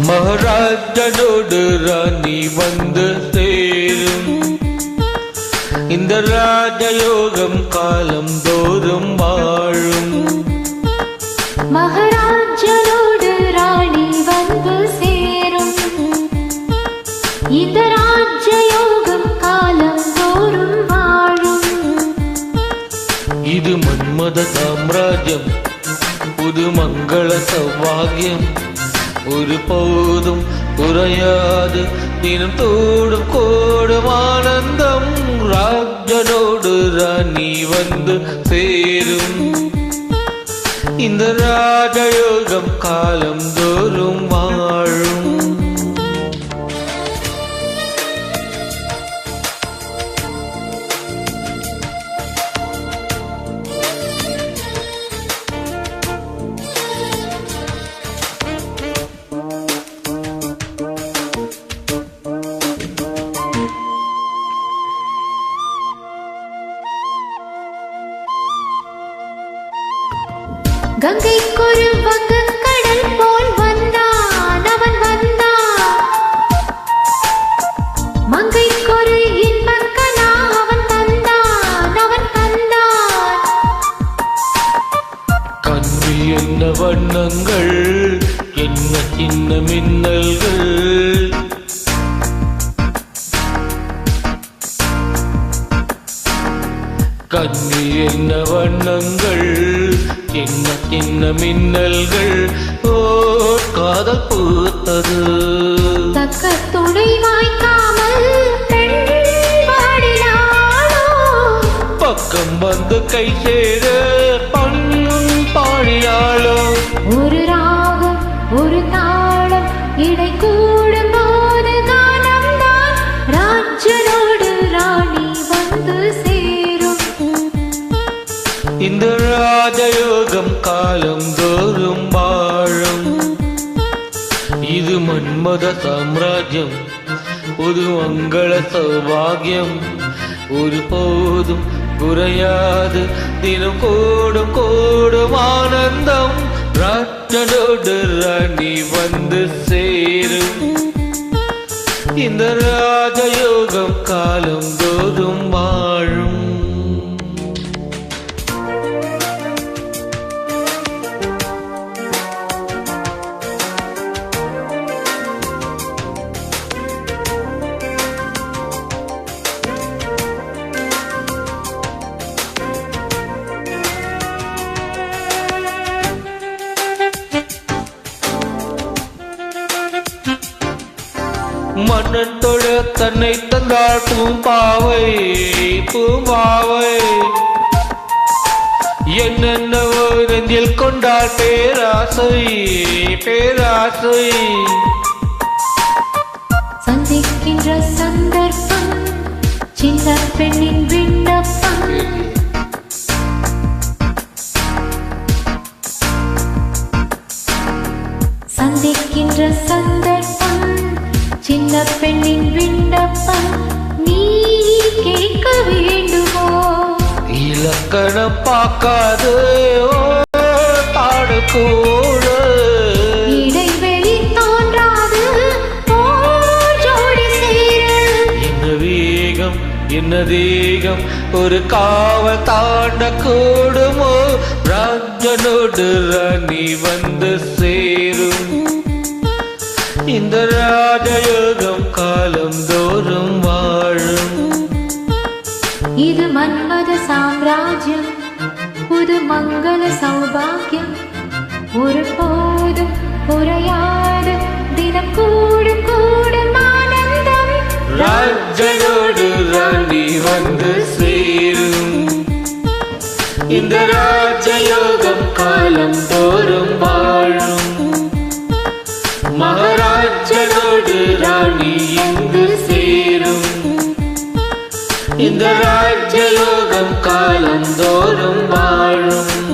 மகாராஜனோடு ராணி வந்து சேரும். இந்த ராஜயோகம் காலம் தோறும் வாழும். மகாராஜனோடு ராணி வந்து சேரும். இந்த ராஜயோகம் காலம் தோறும் வாழும். இது மன்மத சாம்ராஜ்யம், புது மங்கள சௌபாகியம். ஒரு போதும் குறையாது தினம் தோடும் கோடும் ஆனந்தம். ராஜனோடு ராணி வந்து சேரும். இந்த ராஜயோகம் காலம் தோறும் வாழும். கங்கைக்கொரு வங்கக்கடல் போல் வந்தான் அவன் வந்தான். மங்கைக்கொரு இன்பக்கனா அவன் தந்தான் அவன் தந்தான். கண்ணில் என்ன வண்ணங்கள், என்ன சின்ன மின்னல்கள். கண்ணில் என்ன வண்ணங்கள், என்ன சின்ன மின்னல்கள். ஓர் காதல் பூத்தது. தக்க துணை வாய்க்காமல் பெண் பாடினாளோ. பக்கம் வந்து கை சேர பண்ணும் பாடினாளோ. ஒரு ராகம் ஒரு தாளம் இடை கூடும் போது கானம்தான். ராஜனோடு ராணி வந்து சேரும். இந்த ராஜயோகம் காலம் தோறும் வாழும். இது மன்மத சாம்ராஜ்யம், புது மங்கள சௌபாகியம். ஒரு போதும் குறையாது தினம் கோடும் கோடும் ஆனந்தம். ராஜனோடு ராணி வந்து சேரும். இந்த ராஜயோகம் காலம் தோறும் வாழும். மன்னன் தொழ தன்னை தந்தாள் பூம்பாவை பூம்பாவை. என்னென்னவோ நெஞ்சில் கொண்டாள் பேராசை பேராசை. சந்திக்கின்ற சந்தர்ப்பம் சின்ன பெண்ணின் விண்ணப்பம். சந்திக்கின்ற சந்தர்ப்பம் சின்ன பெண்ணின் விண்ணப்பம். நீ கேட்க வேண்டுமோ. இலக்கணம் பார்க்காது பாடக்கூட. இடைவெளி தோன்றாது ஜோடி சேர. என்ன வேகம் என்ன தேகம், ஒரு காவல் தாண்ட கூடுமோ. ராஜனோடு ராணி வந்து சேரும். இந்த ராஜயோகம் காலம் தோறும் வாழும். இது மன்மத சாம்ராஜ்யம், புது மங்கள சௌபாகியம். ஒரு போதும் குறையாது தினம் கூடும் கூடும் ஆனந்தம். ராஜனோடு ராணி வந்து சேரும். இந்த ராஜயோகம் காலம் தோறும் வாழும். மகாராஜனோடு ராணி இங்கு சேரும். இந்த ராஜயோகம் காலம் தோறும் வாழும்.